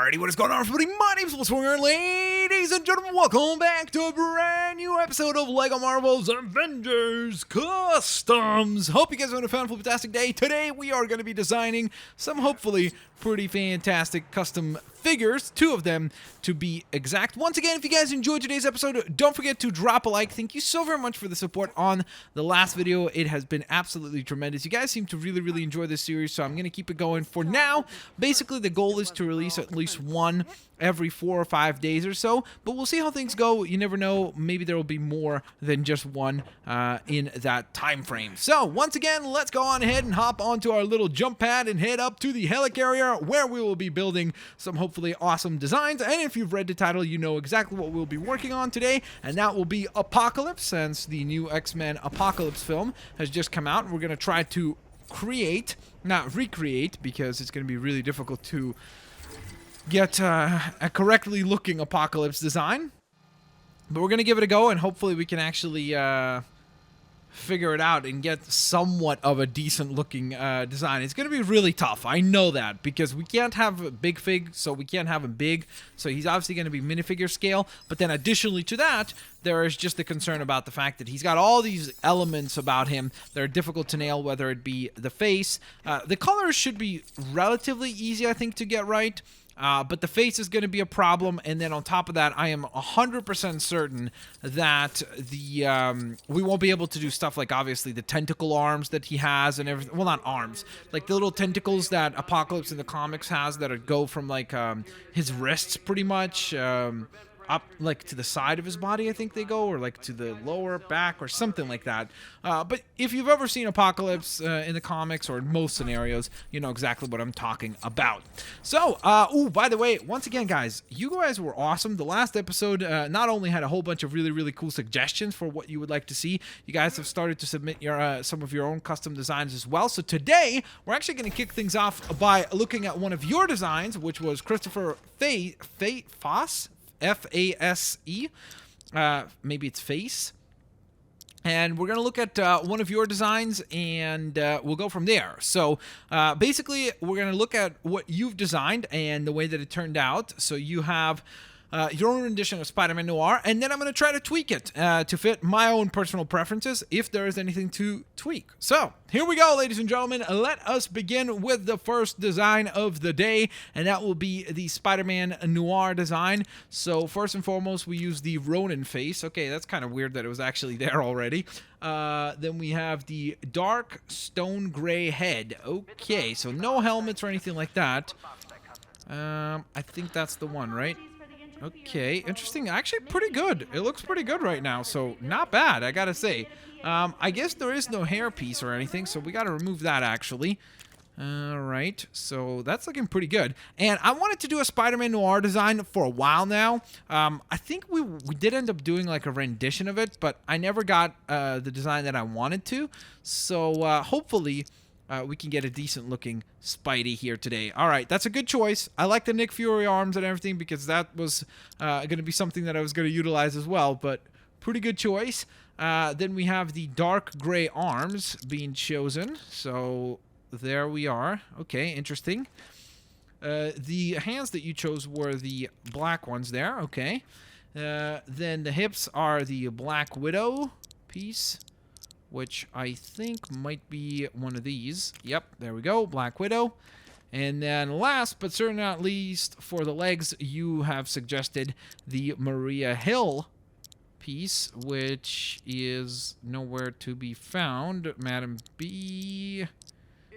Alrighty, what is going on, everybody? My name is Blitzwinger, ladies and gentlemen. Welcome back to a brand new episode of LEGO Marvel's Avengers Customs. Hope you guys are having a fantastic day. Today, we are going to be designing some hopefully pretty fantastic custom figures, 2 of them to be exact. Once again, if you guys enjoyed today's episode, don't forget to drop a like. Thank you so very much for the support on the last video. It has been absolutely tremendous. You guys seem to really enjoy this series, so I'm going to keep it going for now. Basically, the goal is to release at least one every 4 or 5 days or so, but we'll see how things go. You never know, maybe there will be more than just one in that time frame. So once again, let's go on ahead and hop onto our little jump pad and head up to the helicarrier, where we will be building some hopefully awesome designs. And if you've read the title, you know exactly what we'll be working on today, and that will be Apocalypse, since the new X-Men Apocalypse film has just come out. We're going to try to create, not recreate, because it's going to be really difficult to get a correctly looking Apocalypse design, but we're gonna give it a go, and hopefully we can actually figure it out and get somewhat of a decent looking design. It's gonna be really tough, I know that, because we can't have a big fig, so we can't have him big, so he's obviously gonna be minifigure scale. But then additionally to that, there is just the concern about the fact that he's got all these elements about him that are difficult to nail, whether it be the face. The colors should be relatively easy, I think, to get right. But the face is going to be a problem, and then on top of that, I am 100% certain that we won't be able to do stuff like, obviously, the tentacle arms that he has and everything. Well, not arms, like the little tentacles that Apocalypse in the comics has that go from like his wrists pretty much up like to the side of his body, I think they go, or like to the lower back or something like that. But if you've ever seen Apocalypse in the comics or in most scenarios, you know exactly what I'm talking about. So, by the way, once again, guys, you guys were awesome. The last episode not only had a whole bunch of really cool suggestions for what you would like to see, you guys have started to submit your some of your own custom designs as well. So today, we're actually going to kick things off by looking at one of your designs, which was Christopher Fosse. F-A-S-E, maybe it's Face, and we're going to look at one of your designs, and we'll go from there. So basically, we're going to look at what you've designed and the way that it turned out. So you have your own rendition of SpiderMan Noir, and then I'm going to try to tweak it to fit my own personal preferences, if there is anything to tweak. So here we go, ladies and gentlemen. Let us begin with the first design of the day, and that will be the SpiderMan Noir design. So first and foremost, we use the Ronin face. Okay, that's kind of weird that it was actually there already. Then we have the dark stone gray head. Okay, so no helmets or anything like that. I think that's the one, right? Okay, interesting. Actually, pretty good. It looks pretty good right now, so not bad, I gotta say. I guess there is no hairpiece or anything, so we gotta remove that, actually. Alright, so that's looking pretty good. And I wanted to do a SpiderMan Noir design for a while now. I think we did end up doing like a rendition of it, but I never got the design that I wanted to. So hopefully we can get a decent looking Spidey here today. All right, that's a good choice. I like the Nick Fury arms and everything, because that was going to be something that I was going to utilize as well, but pretty good choice. Then we have the dark gray arms being chosen. So there we are. Okay, interesting. The hands that you chose were the black ones there. Okay. Then the hips are the Black Widow piece, which I think might be one of these. Yep, there we go, Black Widow. And then last, but certainly not least, for the legs, you have suggested the Maria Hill piece, which is nowhere to be found. Madam B.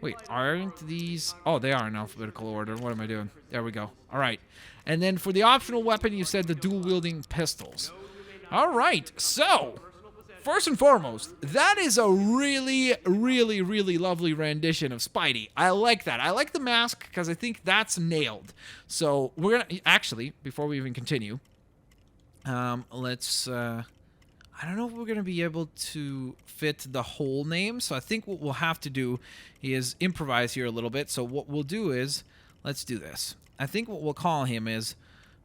Wait, aren't these? Oh, they are in alphabetical order. What am I doing? There we go. All right. And then for the optional weapon, you said the dual-wielding pistols. All right, so first and foremost, that is a really lovely rendition of Spidey. I like that. I like the mask, because I think that's nailed. So we're going to, actually, before we even continue, let's, I don't know if we're going to be able to fit the whole name. So I think what we'll have to do is improvise here a little bit. So what we'll do is, let's do this. I think what we'll call him is,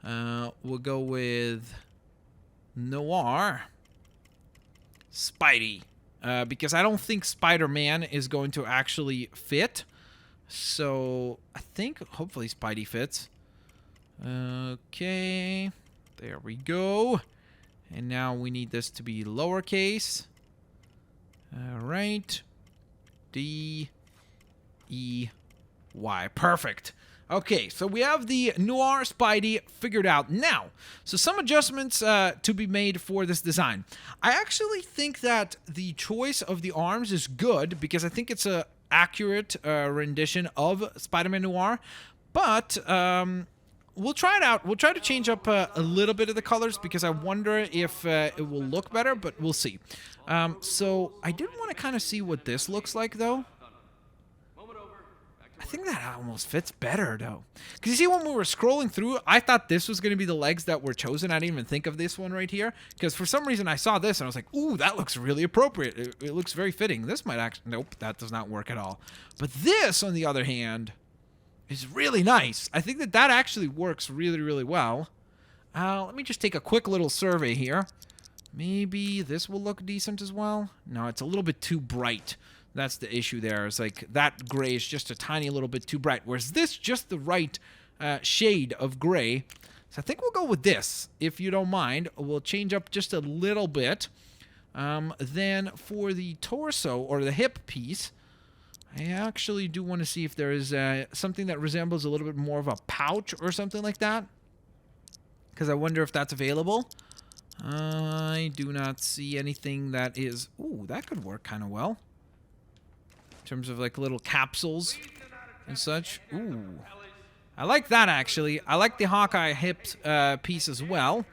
we'll go with Noir Spidey, because I don't think Spider-Man is going to actually fit. So I think hopefully Spidey fits. Okay, there we go. And now we need this to be lowercase. All right. D-E-Y. Perfect. Okay, so we have the Noir Spidey figured out now. So some adjustments to be made for this design. I actually think that the choice of the arms is good because I think it's a accurate rendition of SpiderMan Noir. But we'll try it out. We'll try to change up a little bit of the colors because I wonder if it will look better, but we'll see. So I did want to kind of see what this looks like, though. I think that almost fits better, though. Because you see, when we were scrolling through, I thought this was going to be the legs that were chosen. I didn't even think of this one right here. Because for some reason, I saw this, and I was like, ooh, that looks really appropriate. It looks very fitting. This might actually... Nope, that does not work at all. But this, on the other hand, is really nice. I think that that actually works really, really well. Let me just take a quick little survey here. Maybe this will look decent as well. No, it's a little bit too bright. That's the issue there. It's like that gray is just a tiny little bit too bright, whereas this just the right shade of gray. So I think we'll go with this, if you don't mind. We'll change up just a little bit. Then for the torso or the hip piece, I actually do want to see if there is something that resembles a little bit more of a pouch or something like that, because I wonder if that's available. I do not see anything that is... Ooh, that could work kind of well. In terms of like little capsules and such. Ooh. I like that, actually. I like the Hawkeye hip piece as well.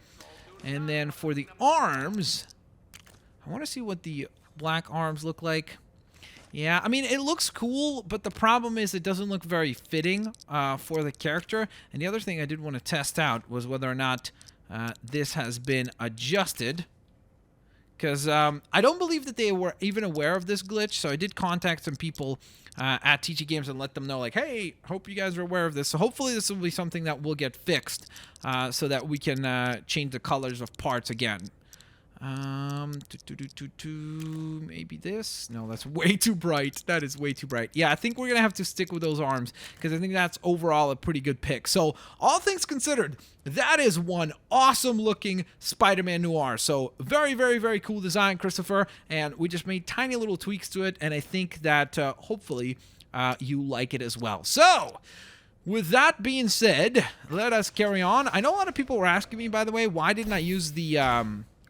And then for the arms, I want to see what the black arms look like. Yeah, I mean, it looks cool, but the problem is it doesn't look very fitting for the character. And the other thing I did want to test out was whether or not this has been adjusted. Because I don't believe that they were even aware of this glitch, so I did contact some people at TG Games and let them know, like, hey, hope you guys are aware of this. So hopefully this will be something that will get fixed so that we can change the colors of parts again. Maybe this? No, that's way too bright. That is way too bright. Yeah, I think we're going to have to stick with those arms because I think that's overall a pretty good pick. So, all things considered, that is one awesome looking SpiderMan Noir. So, very, very, very cool design, Christopher. And we just made tiny little tweaks to it. And I think that hopefully you like it as well. So, with that being said, let us carry on. I know a lot of people were asking me, by the way, why didn't I use the...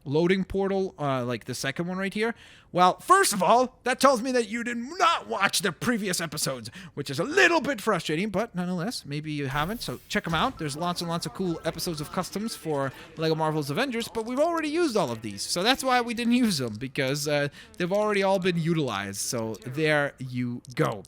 loading portal, like the second one right here. Well, first of all, that tells me that you did not watch the previous episodes, which is a little bit frustrating, but nonetheless, maybe you haven't, so check them out. There's lots and lots of cool episodes of customs for LEGO Marvel's Avengers, but we've already used all of these, so that's why we didn't use them, because they've already all been utilized, so there you go.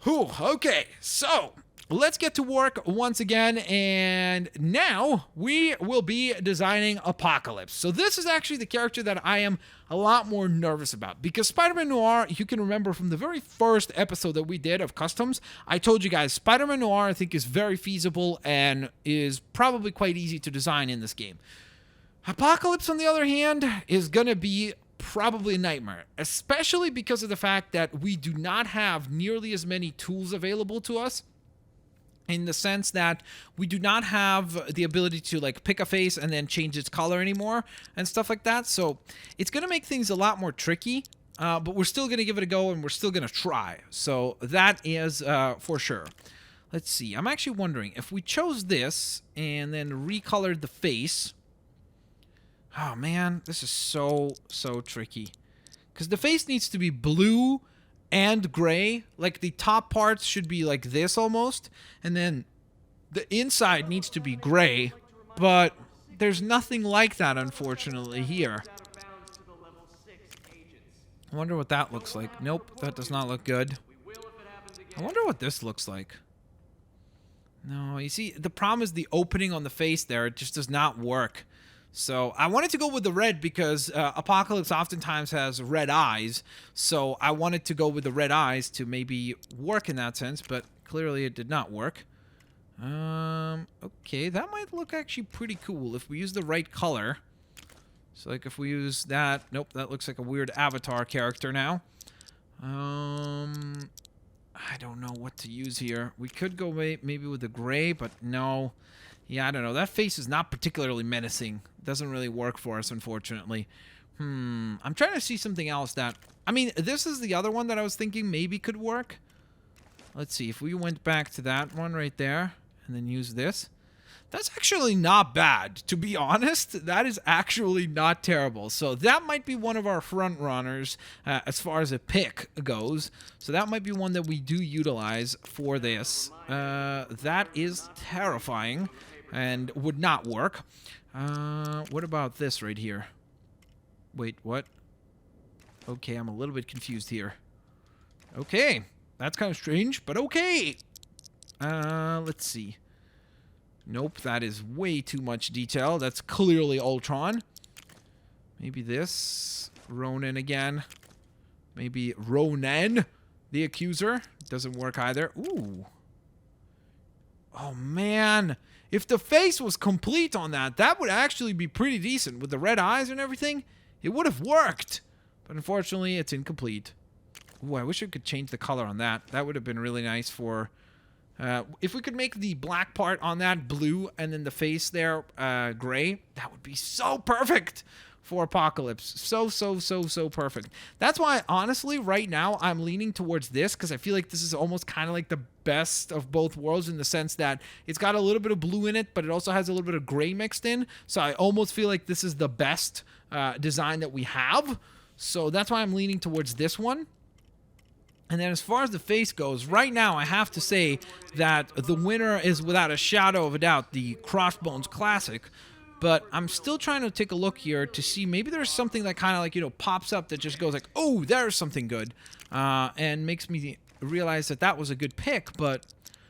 Whew, okay, so... let's get to work once again, and now we will be designing Apocalypse. So this is actually the character that I am a lot more nervous about, because SpiderMan Noir, you can remember from the very first episode that we did of Customs, I told you guys SpiderMan Noir I think is very feasible and is probably quite easy to design in this game. Apocalypse, on the other hand, is going to be probably a nightmare, especially because of the fact that we do not have nearly as many tools available to us, in the sense that we do not have the ability to like pick a face and then change its color anymore and stuff like that. So it's going to make things a lot more tricky, but we're still going to give it a go and we're still going to try. So that is for sure. Let's see. I'm actually wondering if we chose this and then recolored the face. Oh man, this is so tricky. Because the face needs to be blue and gray. Like the top parts should be like this almost, and then the inside needs to be gray, but there's nothing like that unfortunately here. I wonder what that looks like. Nope, that does not look good. I wonder what this looks like. No, you see, the problem is the opening on the face there, it just does not work. So I wanted to go with the red because Apocalypse oftentimes has red eyes. So I wanted to go with the red eyes to maybe work in that sense, but clearly it did not work. Okay, that might look actually pretty cool if we use the right color. So like if we use that, nope, that looks like a weird Avatar character now. I don't know what to use here. We could go maybe with the gray, but no. Yeah, I don't know. That face is not particularly menacing. Doesn't really work for us, unfortunately. I'm trying to see something else that... I mean, this is the other one that I was thinking maybe could work. Let's see. If we went back to that one right there and then use this. That's actually not bad, to be honest. That is actually not terrible. So that might be one of our front runners as far as a pick goes. So that might be one that we do utilize for this. That is terrifying and would not work. What about this right here? Wait, what? Okay, I'm a little bit confused here. Okay, that's kind of strange, but okay. Let's see. Nope, that is way too much detail. That's clearly Ultron. Maybe this. Ronan again. Maybe Ronan, the Accuser. Doesn't work either. Ooh. Oh, man. If the face was complete on that, that would actually be pretty decent. With the red eyes and everything, it would have worked. But unfortunately, it's incomplete. Ooh, I wish I could change the color on that. That would have been really nice for... if we could make the black part on that blue and then the face there gray, that would be so perfect for Apocalypse. So perfect. That's why, honestly, right now, I'm leaning towards this because I feel like this is almost kind of like the best of both worlds in the sense that it's got a little bit of blue in it, but it also has a little bit of gray mixed in. So I almost feel like this is the best design that we have. So that's why I'm leaning towards this one. And then as far as the face goes, right now I have to say that the winner is without a shadow of a doubt the Crossbones Classic. But I'm still trying to take a look here to see maybe there's something that kind of like, you know, pops up that just goes like, oh, there's something good. And makes me realize that that was a good pick. But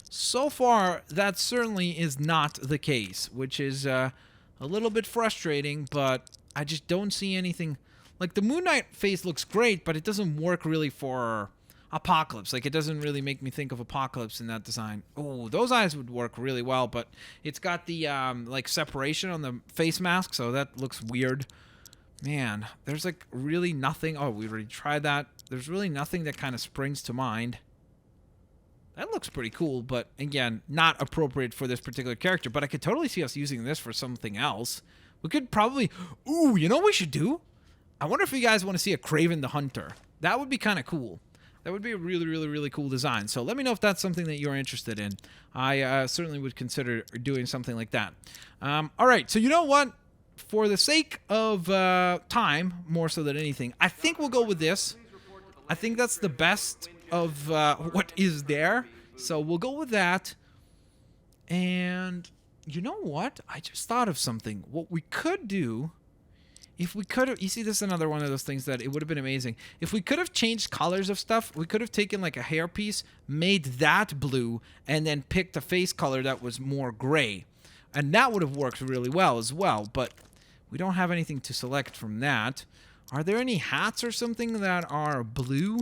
so far, that certainly is not the case, which is a little bit frustrating. But I just don't see anything. Like the Moon Knight face looks great, but it doesn't work really for... Apocalypse. Like, it doesn't really make me think of Apocalypse in that design. Oh, those eyes would work really well, but it's got the, like, separation on the face mask, so that looks weird. Man, there's, like, really nothing... Oh, we already tried that. There's really nothing that kind of springs to mind. That looks pretty cool, but, again, not appropriate for this particular character, but I could totally see us using this for something else. We could probably... Ooh, you know what we should do? I wonder if you guys want to see a Kraven the Hunter. That would be kind of cool. That would be a really cool design. So let me know if that's something that you're interested in. I certainly would consider doing something like that. All right, so you know what? For the sake of time, more so than anything, I think we'll go with this. I think that's the best of what is there. So we'll go with that. And you know what? I just thought of something. What we could do... If we could have, you see, this is another one of those things that it would have been amazing. If we could have changed colors of stuff, we could have taken like a hairpiece, made that blue, and then picked a face color that was more gray. And that would have worked really well as well, but we don't have anything to select from that. Are there any hats or something that are blue?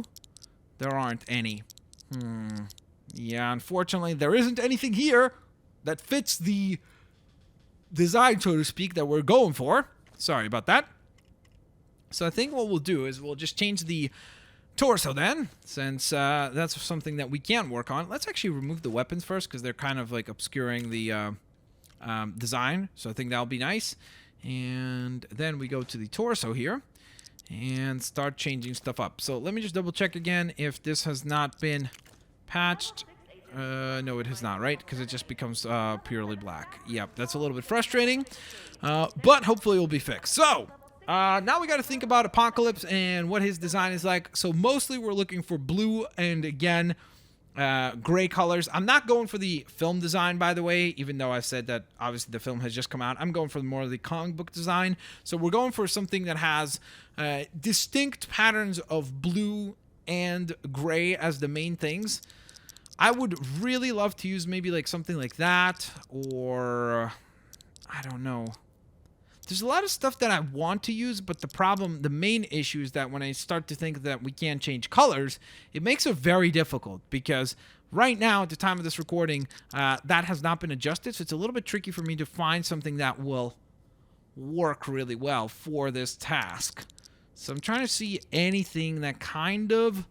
There aren't any. Yeah, unfortunately, there isn't anything here that fits the design, so to speak, that we're going for. Sorry about that. So I think what we'll do is we'll just change the torso then, since that's something that we can work on. Let's actually remove the weapons first, because they're kind of like obscuring the design. So I think that'll be nice. And then we go to the torso here and start changing stuff up. So let me just double check again if this has not been patched. No, it has not, right? Because it just becomes purely black. Yep, that's a little bit frustrating, but hopefully it will be fixed. So, now we got to think about Apocalypse and what his design is like. So mostly we're looking for blue and, again, gray colors. I'm not going for the film design, by the way, even though I said that obviously the film has just come out. I'm going for more of the comic book design. So we're going for something that has distinct patterns of blue and gray as the main things. I would really love to use maybe like something like that, or I don't know. There's a lot of stuff that I want to use, but the main issue is that when I start to think that we can't change colors, it makes it very difficult, because right now, at the time of this recording, that has not been adjusted, so it's a little bit tricky for me to find something that will work really well for this task. So I'm trying to see anything that kind of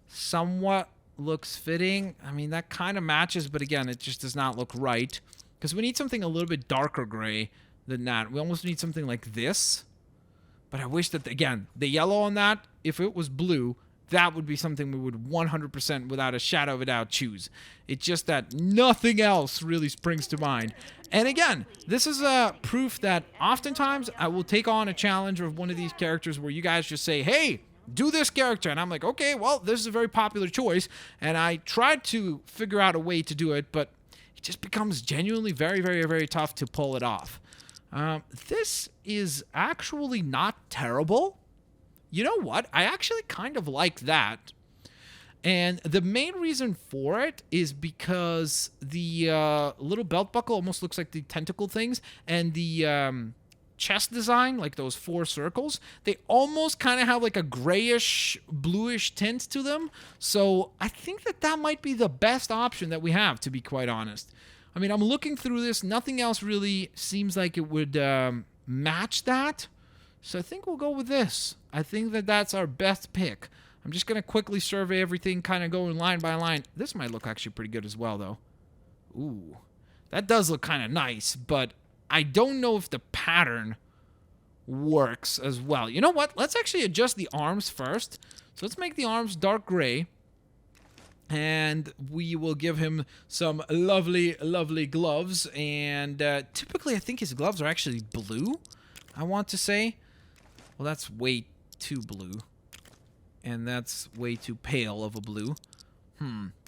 somewhat looks fitting. I mean, that kind of matches, but again, it just does not look right. Because we need something a little bit darker gray than that. We almost need something like this. But I wish that, again, the yellow on that, if it was blue, that would be something we would 100% without a shadow of a doubt choose. It's just that nothing else really springs to mind. And again, this is a proof that oftentimes I will take on a challenge of one of these characters where you guys just say, hey, do this character. And I'm like, okay, well, this is a very popular choice. And I tried to figure out a way to do it, but it just becomes genuinely very, very, very tough to pull it off. This is actually not terrible. You know what? I actually kind of like that. And the main reason for it is because the little belt buckle almost looks like the tentacle things. And the chest design, like those 4 circles, they almost kind of have like a grayish, bluish tint to them. So I think that that might be the best option that we have, to be quite honest. I mean, I'm looking through this. Nothing else really seems like it would match that. So I think we'll go with this. I think that that's our best pick. I'm just going to quickly survey everything, kind of going line by line. This might look actually pretty good as well, though. Ooh, that does look kind of nice, but I don't know if the pattern works as well. You know what? Let's actually adjust the arms first. So let's make the arms dark gray. And we will give him some lovely, lovely gloves. And typically, I think his gloves are actually blue, I want to say. Well, that's way too blue. And that's way too pale of a blue.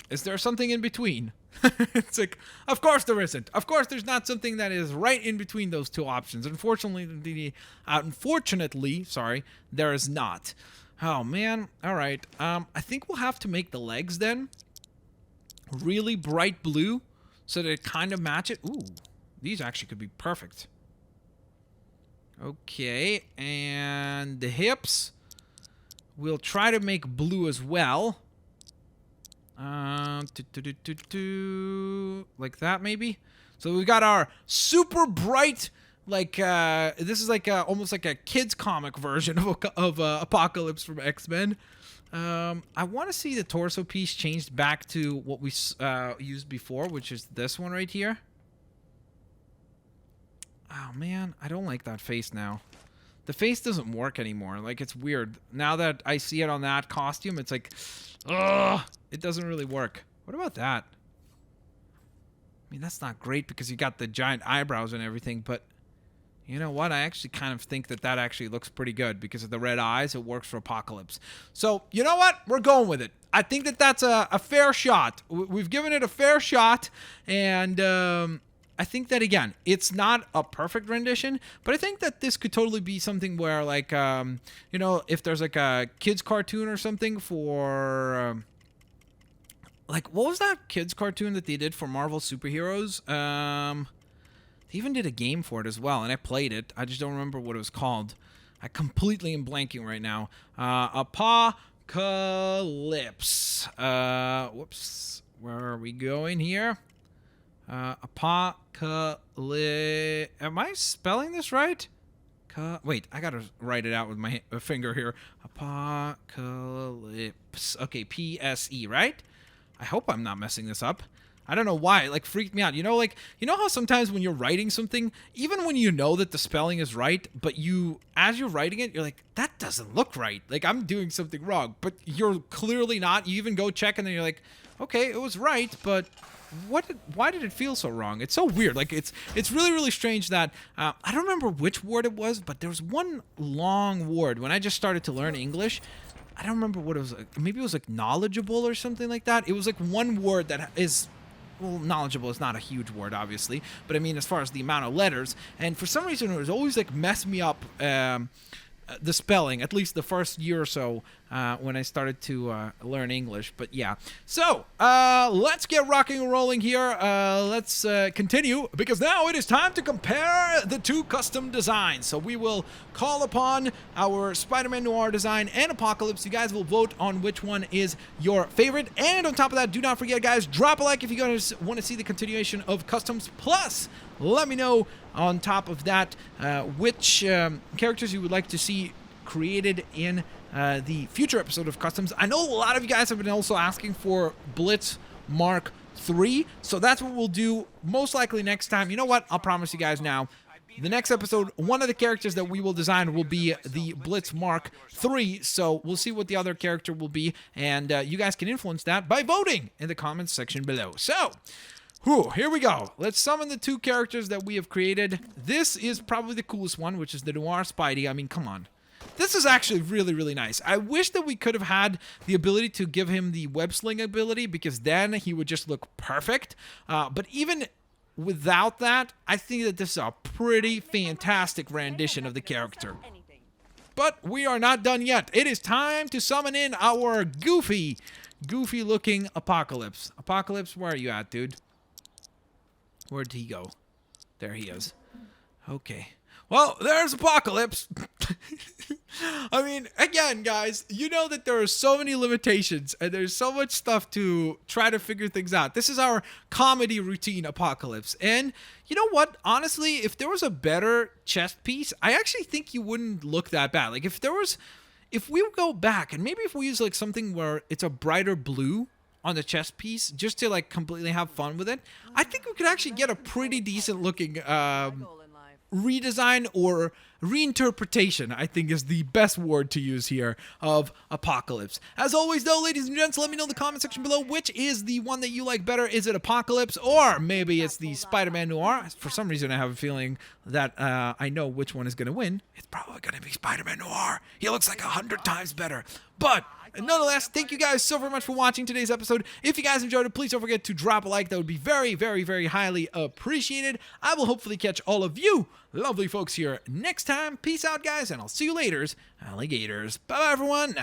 Is there something in between? It's like, of course there isn't. Of course there's not something that is right in between those two options. Unfortunately, there is not. Oh, man. All right. I think we'll have to make the legs then really bright blue so that it kind of match it. Ooh, these actually could be perfect. Okay, and the hips, we'll try to make blue as well. Like that, maybe. So we got our super bright, like this is like almost like a kids comic version of Apocalypse from X-Men. I want to see the torso piece changed back to what we used before, which is this one right here. Oh, man, I don't like that face now. The face doesn't work anymore. Like, it's weird. Now that I see it on that costume, it's like, ugh, it doesn't really work. What about that? I mean, that's not great because you got the giant eyebrows and everything, but you know what? I actually kind of think that that actually looks pretty good because of the red eyes. It works for Apocalypse. So, you know what? We're going with it. I think that that's a fair shot. We've given it a fair shot, and I think that, again, it's not a perfect rendition, but I think that this could totally be something where, like, you know, if there's, like, a kid's cartoon or something for, like, what was that kid's cartoon that they did for Marvel superheroes? They even did a game for it as well, and I played it. I just don't remember what it was called. I completely am blanking right now. Apocalypse. Whoops. Where are we going here? Apocalypse. Am I spelling this right? Wait, I gotta write it out with my finger here. Apocalypse. Okay, P-S-E, right? I hope I'm not messing this up. I don't know why. It, like, freaked me out. You know, like, you know how sometimes when you're writing something, even when you know that the spelling is right, but as you're writing it, you're like, that doesn't look right. Like, I'm doing something wrong. But you're clearly not. You even go check, and then you're like, okay, it was right, but why did it feel so wrong? It's so weird. Like, it's really, really strange that, I don't remember which word it was, but there was one long word when I just started to learn English. I don't remember what it was. Maybe it was like knowledgeable or something like that. It was like one word that is, well, knowledgeable is not a huge word, obviously, but I mean, as far as the amount of letters, and for some reason, it was always like mess me up, the spelling, at least the first year or so, when I started to learn English. But yeah, so let's get rocking and rolling here. Let's continue, because now it is time to compare the two custom designs. So we will call upon our SpiderMan Noir design and Apocalypse. You guys will vote on which one is your favorite, and on top of that, do not forget, guys, drop a like if you guys want to see the continuation of customs. Plus, let me know on top of that which characters you would like to see created in the future episode of Customs. I know a lot of you guys have been also asking for Blitz Mark 3. So that's what we'll do most likely next time. You know what? I'll promise you guys now. The next episode, one of the characters that we will design will be the Blitz Mark III. So we'll see what the other character will be. And you guys can influence that by voting in the comments section below. So, here we go. Let's summon the 2 characters that we have created. This is probably the coolest one, which is the Noir Spidey. I mean, come on. This is actually really, really nice. I wish that we could have had the ability to give him the web sling ability, because then he would just look perfect. But even without that, I think that this is a pretty fantastic rendition of the character. But we are not done yet. It is time to summon in our goofy looking Apocalypse. Apocalypse, where are you at, dude? Where'd he go? There he is. Okay. Well, there's Apocalypse. I mean, again, guys, you know that there are so many limitations and there's so much stuff to try to figure things out. This is our comedy routine Apocalypse. And you know what? Honestly, if there was a better chest piece, I actually think you wouldn't look that bad. Like if we go back and maybe if we use like something where it's a brighter blue on the chest piece just to like completely have fun with it, I think we could actually get a pretty decent looking redesign or reinterpretation, I think is the best word to use here, of Apocalypse. As always though, ladies and gents, let me know in the comment section below which is the one that you like better. Is it Apocalypse, or maybe it's the SpiderMan Noir? For some reason I have a feeling that I know which one is going to win. It's probably going to be SpiderMan Noir. He looks like 100 times better. But nonetheless, thank you guys so very much for watching today's episode. If you guys enjoyed it, please don't forget to drop a like. That would be very, very, very highly appreciated. I will hopefully catch all of you lovely folks here next time. Peace out, guys, and I'll see you later, alligators. Bye-bye, everyone.